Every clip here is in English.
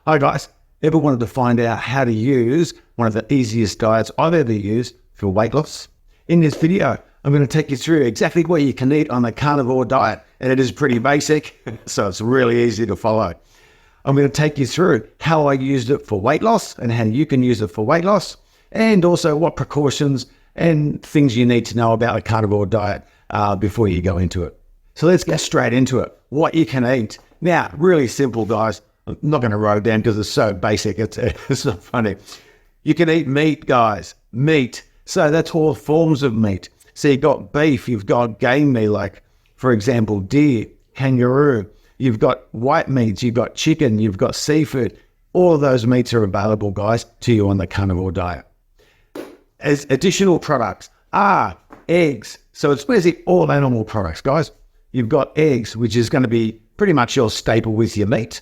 Hi guys, ever wanted to find out how to use one of the easiest diets I've ever used for weight loss? In this video, I'm going to take you through exactly what you can eat on the carnivore diet, and it is pretty basic, so it's really easy to follow. I'm going to take you through how I used it for weight loss and how you can use it for weight loss, and also what precautions and things you need to know about the carnivore diet before you go into it. So let's get straight into it. What you can eat. Now, really simple, guys. I'm not going to write it down because it's so basic. It's not funny. You can eat meat, guys. Meat. So that's all forms of meat. So you've got beef, you've got game meat, like, for example, deer, kangaroo. You've got white meats, you've got chicken, you've got seafood. All of those meats are available, guys, to you on the carnivore diet. As additional products are eggs. So it's basically all animal products, guys. You've got eggs, which is going to be pretty much your staple with your meat,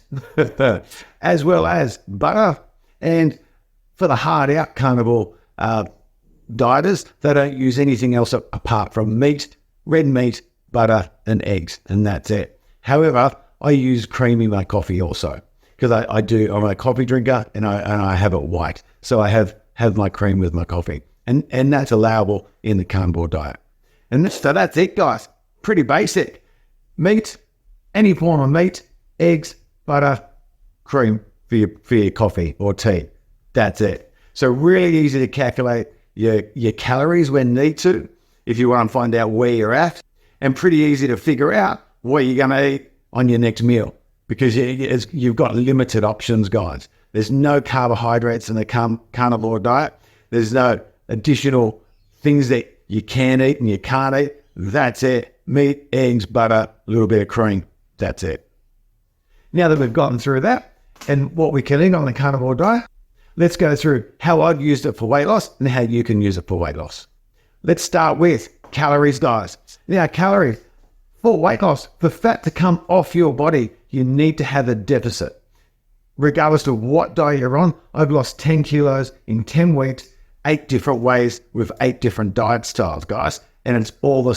as well as butter. And for the hard out carnivore dieters, they don't use anything else apart from meat, red meat, butter, and eggs, and that's it. However, I use cream in my coffee also, because I'm a coffee drinker and I have it white. So I have my cream with my coffee, and that's allowable in the carnivore diet. And so that's it, guys. Pretty basic. Meat, any form of meat, eggs, butter, cream for your coffee or tea. That's it. So really easy to calculate your calories when need to, if you want to find out where you're at, and pretty easy to figure out what you're going to eat on your next meal, because you've got limited options, guys. There's no carbohydrates in the carnivore diet. There's no additional things that you can eat and you can't eat. That's it. Meat, eggs, butter, a little bit of cream. That's it. Now that we've gotten through that and what we can eat on the carnivore diet, let's go through how I've used it for weight loss and how you can use it for weight loss. Let's start with calories, guys. Now, calories for weight loss, for fat to come off your body, you need to have a deficit. Regardless of what diet you're on, I've lost 10 kilos in 10 weeks, 8 different ways with 8 different diet styles, guys. And it's all the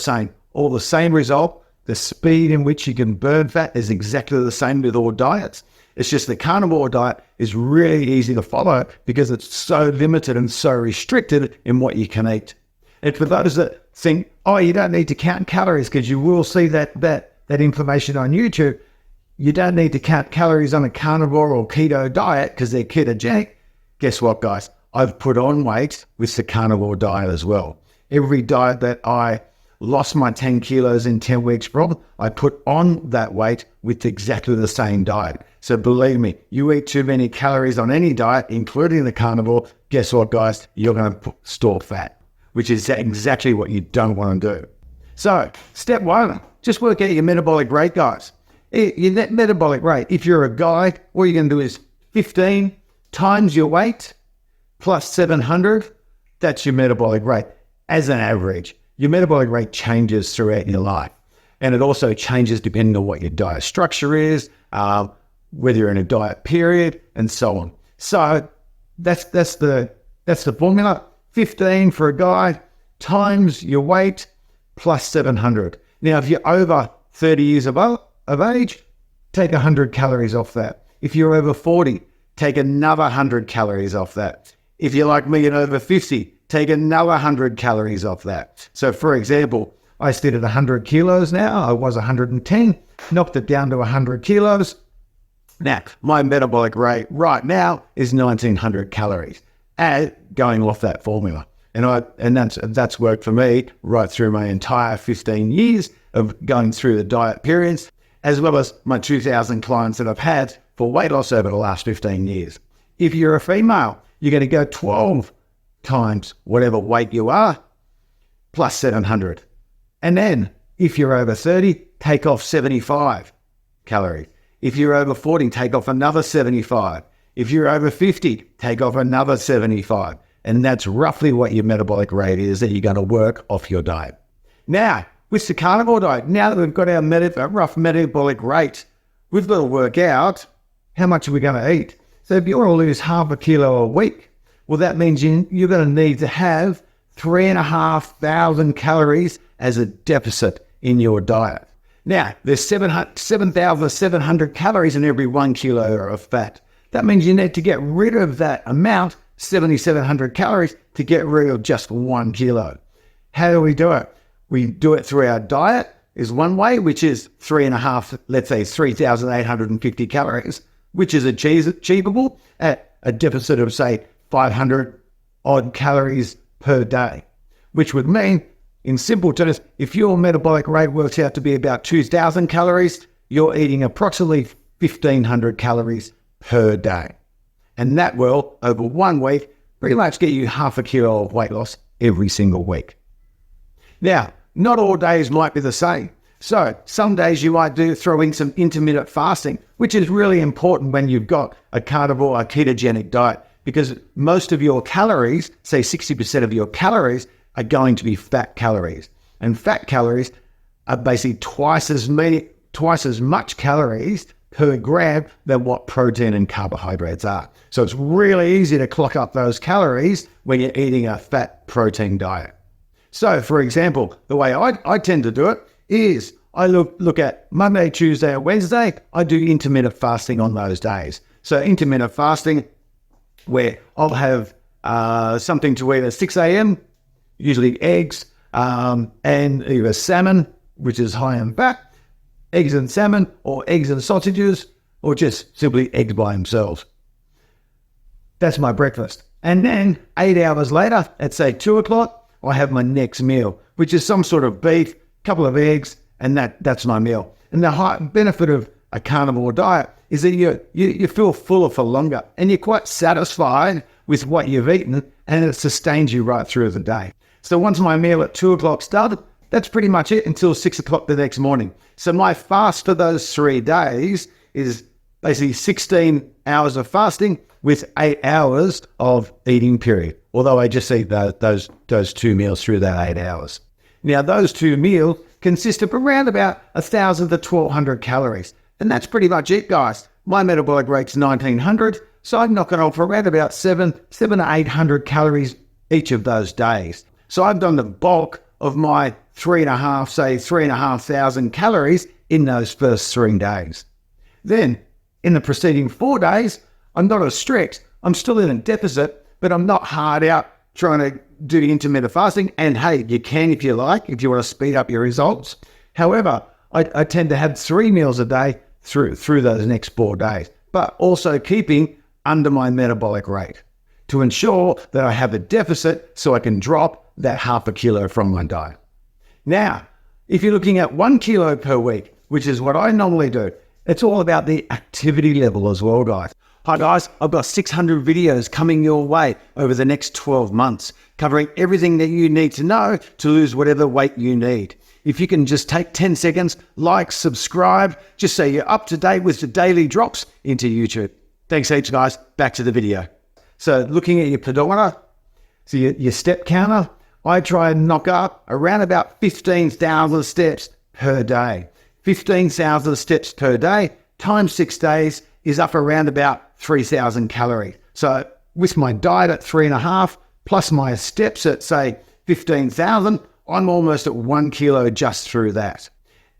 same result. The speed in which you can burn fat is exactly the same with all diets. It's just the carnivore diet is really easy to follow because it's so limited and so restricted in what you can eat. And for those that think, oh, you don't need to count calories, because you will see that information on YouTube. You don't need to count calories on a carnivore or keto diet because they're ketogenic. Guess what, guys? I've put on weight with the carnivore diet as well. Every diet that I lost my 10 kilos in 10 weeks from, I put on that weight with exactly the same diet. So believe me, you eat too many calories on any diet, including the carnivore, guess what, guys? You're going to store fat, which is exactly what you don't want to do. So step one, just work out your metabolic rate, guys. Your net metabolic rate, if you're a guy, all you're going to do is 15 times your weight plus 700. That's your metabolic rate as an average. Your metabolic rate changes throughout your life, and it also changes depending on what your diet structure is, whether you're in a diet period, and so on. So that's the formula. 15 for a guy times your weight plus 700. Now, if you're over 30 years of age, take 100 calories off that. If you're over 40, take another 100 calories off that. If you're like me and over 50, take another 100 calories off that. So for example, I sit at 100 kilos now. I was 110, knocked it down to 100 kilos. Now, my metabolic rate right now is 1900 calories going off that formula. And that's worked for me right through my entire 15 years of going through the diet periods, as well as my 2,000 clients that I've had for weight loss over the last 15 years. If you're a female, you're going to go 12 times whatever weight you are, plus 700. And then, if you're over 30, take off 75 calories. If you're over 40, take off another 75. If you're over 50, take off another 75. And that's roughly what your metabolic rate is that you're going to work off your diet. Now, with the carnivore diet, now that we've got our rough metabolic rate, we've got to work out how much are we going to eat. So if you want to lose half a kilo a week, well, that means you're going to need to have 3,500 calories as a deficit in your diet. Now, there's 7,700 calories in every 1 kilo of fat. That means you need to get rid of that amount, 7,700 calories, to get rid of just 1 kilo. How do we do it? We do it through our diet is one way, which is 3,850 calories, which is achievable at a deficit of, say, 500 odd calories per day, which would mean, in simple terms, if your metabolic rate works out to be about 2,000 calories, you're eating approximately 1,500 calories per day. And that will, over 1 week, pretty much get you half a kilo of weight loss every single week. Now, not all days might be the same. So some days you might throw in some intermittent fasting, which is really important when you've got a carnivore or ketogenic diet, because most of your calories, say 60% of your calories, are going to be fat calories. And fat calories are basically twice as much calories per gram than what protein and carbohydrates are. So it's really easy to clock up those calories when you're eating a fat protein diet. So, for example, the way I tend to do it is I look at Monday, Tuesday, or Wednesday. I do intermittent fasting on those days. So intermittent fasting, where I'll have something to eat at 6 a.m., usually eggs, and either salmon, which is high in fat, eggs and salmon, or eggs and sausages, or just simply eggs by themselves. That's my breakfast. And then 8 hours later, at say 2 o'clock, I have my next meal, which is some sort of beef, couple of eggs, and that's my meal. And the high benefit of a carnivore diet is that you feel fuller for longer, and you're quite satisfied with what you've eaten, and it sustains you right through the day. So once my meal at 2 o'clock started, that's pretty much it until 6 o'clock the next morning. So my fast for those 3 days is basically 16 hours of fasting with 8 hours of eating period. Although I just eat those 2 meals through that 8 hours. Now, those 2 meals consist of around about 1,000 to 1,200 calories. And that's pretty much it, guys. My metabolic rate's 1,900, so I'm knocking off around about 700 to 800 calories each of those days. So I've done the bulk of my 3,500 calories in those first 3 days. Then, in the preceding 4 days, I'm not as strict. I'm still in a deficit, but I'm not hard out trying to do intermittent fasting. And hey, you can if you like, if you want to speed up your results. However, I tend to have 3 meals a day through those next 4 days, but also keeping under my metabolic rate to ensure that I have a deficit so I can drop that half a kilo from my diet. Now, if you're looking at 1 kilo per week, which is what I normally do, it's all about the activity level as well, guys. Hi guys, I've got 600 videos coming your way over the next 12 months, covering everything that you need to know to lose whatever weight you need. If you can just take 10 seconds, like, subscribe, just so you're up to date with the daily drops into YouTube. Thanks heaps, guys. Back to the video. So looking at your pedometer, so your step counter, I try and knock up around about 15,000 steps per day. 15,000 steps per day times 6 days is up around about 3,000 calories. So with my diet at 3.5 plus my steps at say 15,000, I'm almost at 1 kilo just through that.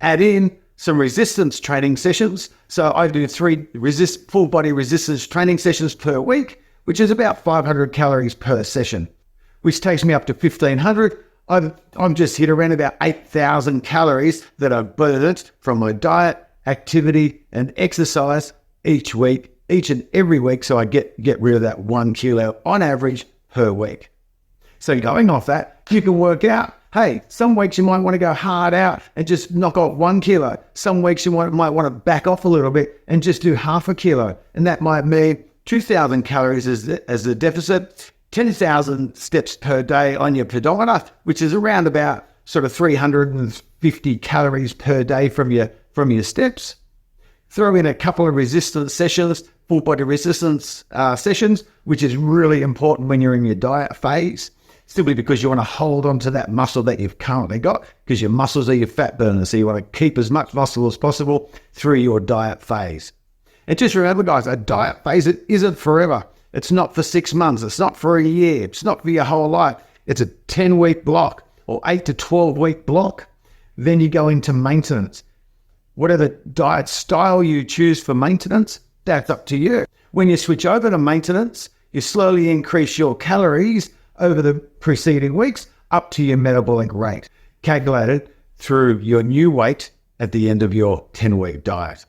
Add in some resistance training sessions. So I do 3 full body resistance training sessions per week, which is about 500 calories per session, which takes me up to 1,500. I'm just hit around about 8,000 calories that are burned from my diet, activity, and exercise each week, each and every week, so I get rid of that 1 kilo on average per week. So going off that, you can work out, hey, some weeks you might want to go hard out and just knock off 1 kilo. Some weeks you might want to back off a little bit and just do half a kilo. And that might mean 2,000 calories as the deficit, 10,000 steps per day on your pedometer, which is around about sort of 350 calories per day from your steps. Throw in a couple of resistance sessions, full body resistance sessions, which is really important when you're in your diet phase, simply because you want to hold on to that muscle that you've currently got, because your muscles are your fat burners. So you want to keep as much muscle as possible through your diet phase. And just remember, guys, a diet phase, it isn't forever. It's not for 6 months. It's not for a year. It's not for your whole life. It's a 10-week block or 8 to 12-week block. Then you go into maintenance. Whatever diet style you choose for maintenance, that's up to you. When you switch over to maintenance, you slowly increase your calories over the preceding weeks up to your metabolic rate, calculated through your new weight at the end of your 10-week diet.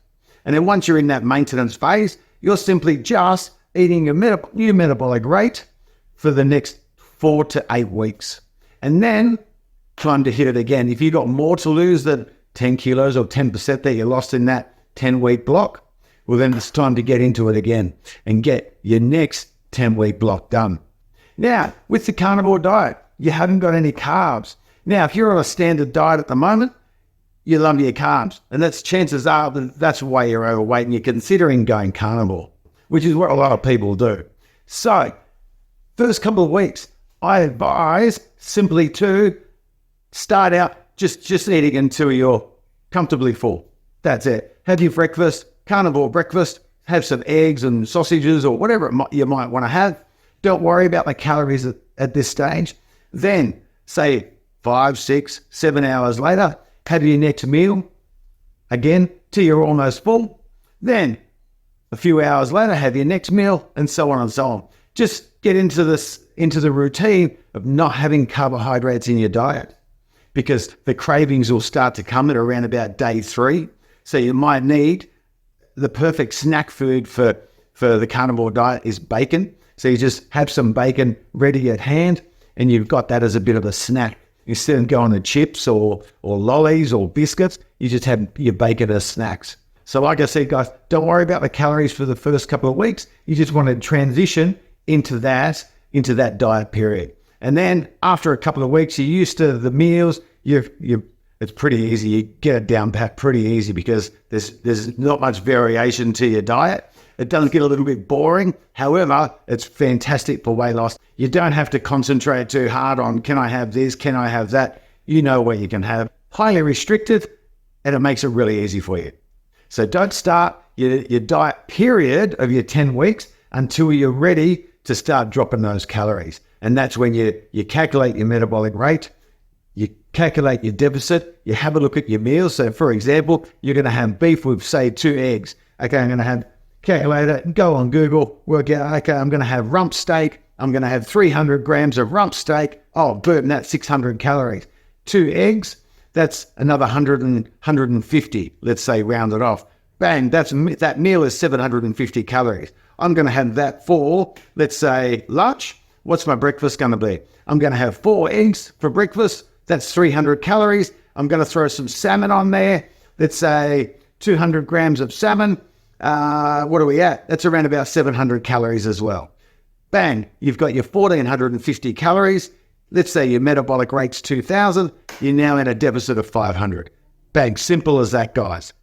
And then once you're in that maintenance phase, you're simply just eating your new metabolic rate for the next 4 to 8 weeks. And then time to hit it again. If you've got more to lose than 10 kilos or 10% that you lost in that 10-week block, well, then it's time to get into it again and get your next 10-week block done. Now, with the carnivore diet, you haven't got any carbs. Now, if you're on a standard diet at the moment, you love your carbs, and chances are that's why you're overweight and you're considering going carnivore, which is what a lot of people do. So, first couple of weeks, I advise simply to start out just eating until you're comfortably full. That's it. Have your breakfast, carnivore breakfast, have some eggs and sausages or whatever you might want to have. Don't worry about the calories at this stage. Then, say 5, 6, 7 hours later, have your next meal, again, till you're almost full. Then, a few hours later, have your next meal, and so on and so on. Just get into the routine of not having carbohydrates in your diet, because the cravings will start to come at around about day 3. So you might need the perfect snack food for the carnivore diet is bacon. So you just have some bacon ready at hand, and you've got that as a bit of a snack. Instead of going to chips or lollies or biscuits, you just have your bacon as snacks. So like I said, guys, don't worry about the calories for the first couple of weeks. You just want to transition into that diet period. And then after a couple of weeks, you're used to the meals. It's pretty easy. You get it down pat pretty easy because there's not much variation to your diet. It does get a little bit boring. However, it's fantastic for weight loss. You don't have to concentrate too hard on, can I have this? Can I have that? You know what you can have. Highly restricted, and it makes it really easy for you. So don't start your diet period of your 10 weeks until you're ready to start dropping those calories. And that's when you calculate your metabolic rate, you calculate your deficit, you have a look at your meals. So for example, you're going to have beef with, say, 2 eggs. Okay, I'm going to have calculator, go on Google, work out, okay, I'm going to have rump steak. I'm going to have 300 grams of rump steak. Oh, burn, that's 600 calories. 2 eggs, that's another 150, let's say, round it off. Bang, that meal is 750 calories. I'm going to have that for, let's say, lunch. What's my breakfast going to be? I'm going to have 4 eggs for breakfast. That's 300 calories. I'm going to throw some salmon on there. Let's say 200 grams of salmon. What are we at? That's around about 700 calories as well. Bang, you've got your 1,450 calories. Let's say your metabolic rate's 2,000. You're now in a deficit of 500. Bang, simple as that, guys.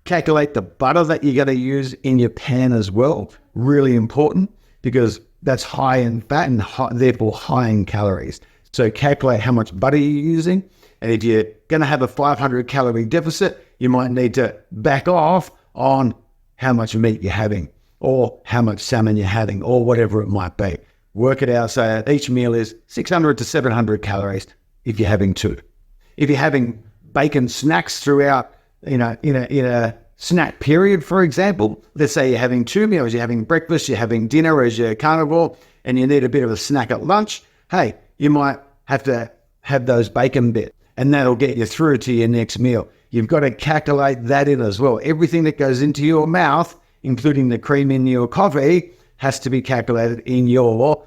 Calculate the butter that you're going to use in your pan as well. Really important because that's high in fat and therefore high in calories. So calculate how much butter you're using. And if you're going to have a 500 calorie deficit, you might need to back off on how much meat you're having or how much salmon you're having or whatever it might be. Work it out so each meal is 600 to 700 calories if you're having 2. If you're having bacon snacks throughout, in a snack period, for example, let's say you're having 2 meals, you're having breakfast, you're having dinner as your carnivore, and you need a bit of a snack at lunch, hey, you might have to have those bacon bits, and that'll get you through to your next meal. You've got to calculate that in as well. Everything that goes into your mouth, including the cream in your coffee, has to be calculated in your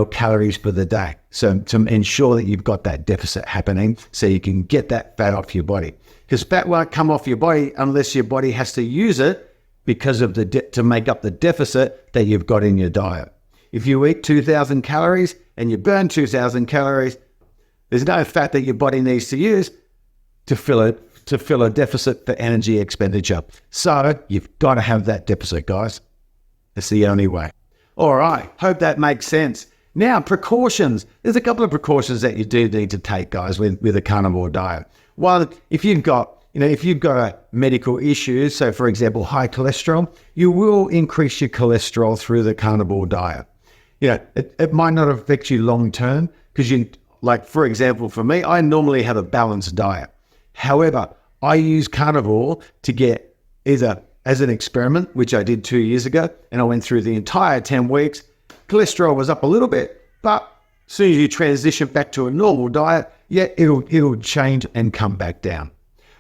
calories for the day. So to ensure that you've got that deficit happening so you can get that fat off your body. Because fat won't come off your body unless your body has to use it because of to make up the deficit that you've got in your diet. If you eat 2,000 calories and you burn 2,000 calories, there's no fat that your body needs to use to fill a deficit for energy expenditure. So you've got to have that deficit, guys. That's the only way. All right, hope that makes sense. Now, precautions. There's a couple of precautions that you do need to take, guys, with a carnivore diet. One, if you've got a medical issue, so for example, high cholesterol, you will increase your cholesterol through the carnivore diet. It might not affect you long term because for example, for me, I normally have a balanced diet. However, I use carnivore to get either as an experiment, which I did 2 years ago, and I went through the entire 10 weeks. Cholesterol was up a little bit, but as soon as you transition back to a normal diet, yeah, it'll change and come back down.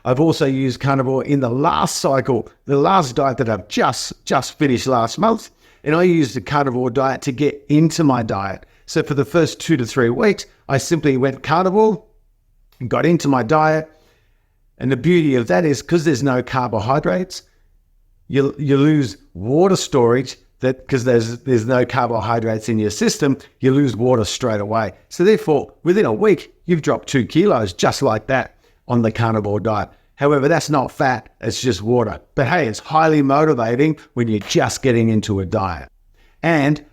I've also used carnivore in the last cycle, the last diet that I've just finished last month, and I used the carnivore diet to get into my diet. So for the first 2 to 3 weeks, I simply went carnivore, got into my diet, and the beauty of that is because there's no carbohydrates, you lose water storage. That because there's no carbohydrates in your system, you lose water straight away. So therefore, within a week, you've dropped 2 kilos just like that on the carnivore diet. However, that's not fat, it's just water. But hey, it's highly motivating when you're just getting into a diet. And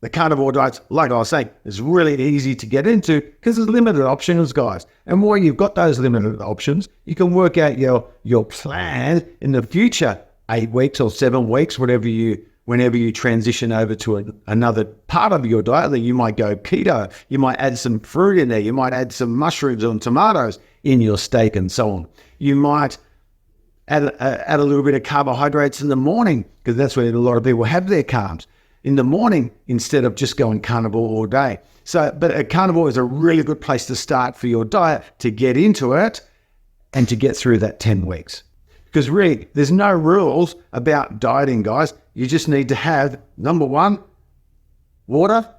the carnivore diet, like I was saying, is really easy to get into because there's limited options, guys. And while you've got those limited options, you can work out your plan in the future, 8 weeks or 7 weeks, whenever you transition over to another part of your diet. That you might go keto, you might add some fruit in there, you might add some mushrooms and tomatoes in your steak and so on. You might add a little bit of carbohydrates in the morning because that's where a lot of people have their carbs in the morning instead of just going carnivore all day. But a carnivore is a really good place to start for your diet to get into it and to get through that 10 weeks. Because really, there's no rules about dieting, guys. You just need to have, number one, water.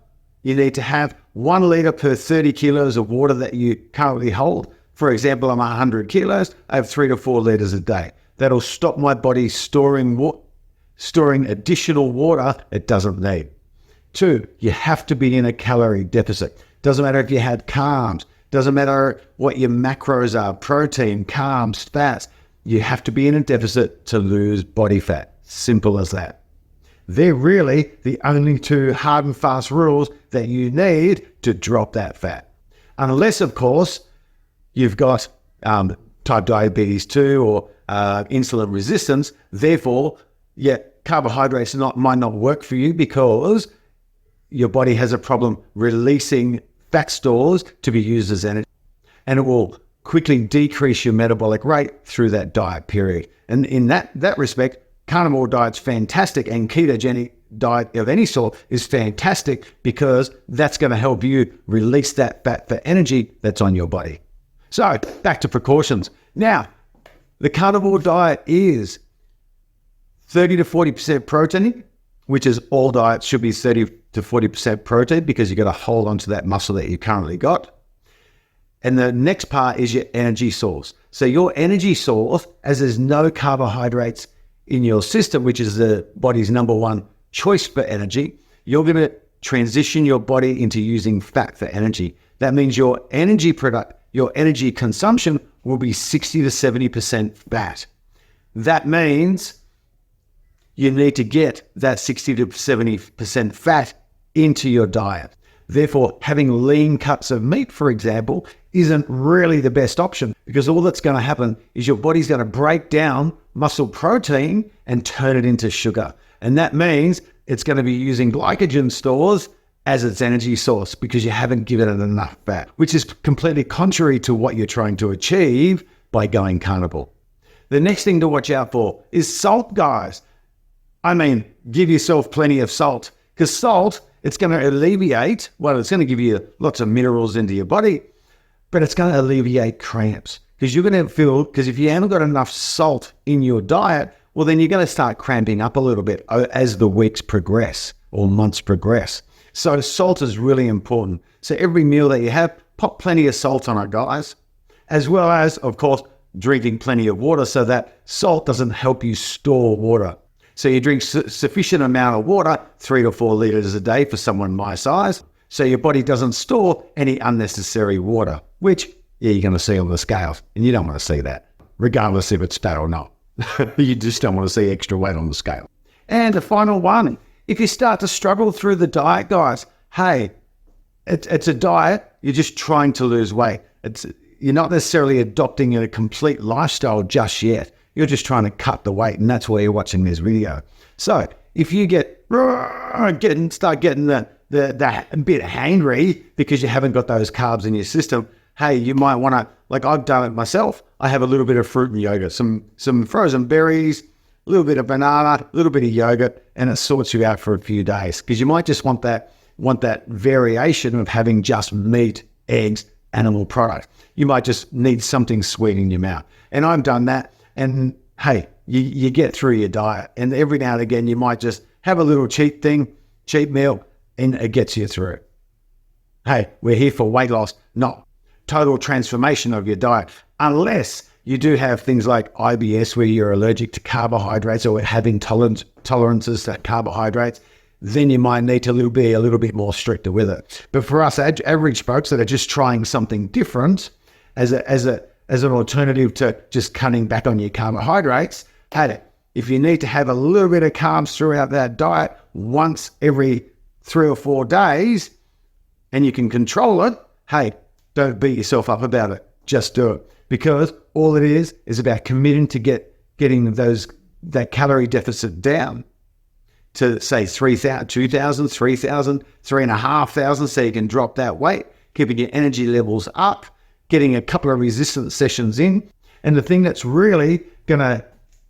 You need to have 1 liter per 30 kilos of water that you currently hold. For example, I'm 100 kilos. I have 3 to 4 liters a day. That'll stop my body storing additional water it doesn't need. 2, you have to be in a calorie deficit. Doesn't matter if you had carbs. Doesn't matter what your macros are, protein, carbs, fats. You have to be in a deficit to lose body fat. Simple as that. They're really the only 2 hard and fast rules that you need to drop that fat. Unless, of course, you've got type diabetes 2 or insulin resistance. Therefore, carbohydrates might not work for you because your body has a problem releasing fat stores to be used as energy. And it will quickly decrease your metabolic rate through that diet period. And in that respect, carnivore diet's fantastic, and ketogenic diet of any sort is fantastic because that's going to help you release that fat for energy that's on your body. So back to precautions. Now, the carnivore diet is 30 to 40% protein, which is all diets should be 30 to 40% protein because you got to hold on to that muscle that you currently got. And the next part is your energy source. So your energy source, as there's no carbohydrates in your system, which is the body's number one choice for energy, you're going to transition your body into using fat for energy. That means your energy consumption will be 60 to 70% fat. That means you need to get that 60 to 70% fat into your diet. Therefore, having lean cuts of meat, for example, isn't really the best option because all that's going to happen is your body's going to break down muscle protein and turn it into sugar. And that means it's going to be using glycogen stores as its energy source because you haven't given it enough fat, which is completely contrary to what you're trying to achieve by going carnivore. The next thing to watch out for is salt, guys. I mean, give yourself plenty of salt because salt, it's going to alleviate, it's going to give you lots of minerals into your body, but it's going to alleviate cramps because you're going to feel, because if you haven't got enough salt in your diet, well, then you're going to start cramping up a little bit as the weeks progress or months progress. So salt is really important. So every meal that you have, pop plenty of salt on it, guys, as well as, of course, drinking plenty of water so that salt doesn't help you store water. So you drink sufficient amount of water, 3 to 4 liters a day for someone my size, so your body doesn't store any unnecessary water, which you're going to see on the scales, and you don't want to see that, regardless if it's fat or not. You just don't want to see extra weight on the scale. And the final one, if you start to struggle through the diet, guys, hey, it's a diet, you're just trying to lose weight. You're not necessarily adopting a complete lifestyle just yet. You're just trying to cut the weight, and that's why you're watching this video. So if you start getting the bit hangry because you haven't got those carbs in your system, hey, you might want to, like I've done it myself, I have a little bit of fruit and yogurt, some frozen berries, a little bit of banana, a little bit of yogurt, and it sorts you out for a few days. Because you might just want that variation of having just meat, eggs, animal product. You might just need something sweet in your mouth. And I've done that. And hey, you get through your diet. And every now and again, you might just have a little cheat meal, and it gets you through. Hey, we're here for weight loss, not total transformation of your diet. Unless you do have things like IBS where you're allergic to carbohydrates or having tolerances to carbohydrates, then you might need to be a little bit more stricter with it. But for us average folks that are just trying something different as an alternative to just cutting back on your carbohydrates, hey, if you need to have a little bit of carbs throughout that diet once every 3 or 4 days and you can control it, hey, don't beat yourself up about it. Just do it. Because all it is about committing to getting that calorie deficit down to say 3,000, 2,000, 3,000, 3,500, so you can drop that weight, keeping your energy levels up, getting a couple of resistance sessions in. And the thing that's really going to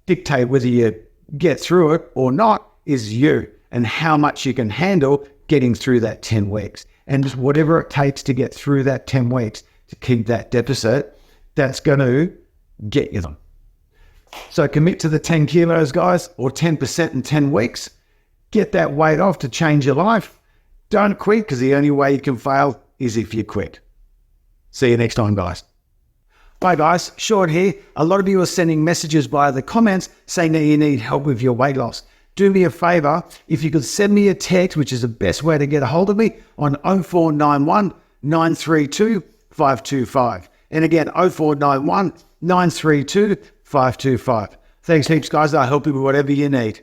dictate whether you get through it or not is you and how much you can handle getting through that 10 weeks. And whatever it takes to get through that 10 weeks to keep that deficit, that's going to get you them. So commit to the 10 kilos, guys, or 10% in 10 weeks. Get that weight off to change your life. Don't quit, because the only way you can fail is if you quit. See you next time, guys. Bye, guys. Sean here. A lot of you are sending messages via the comments saying that you need help with your weight loss. Do me a favor, if you could send me a text, which is the best way to get a hold of me, on 0491 932 525. And again, 0491 932 525. Thanks heaps, guys. I'll help you with whatever you need.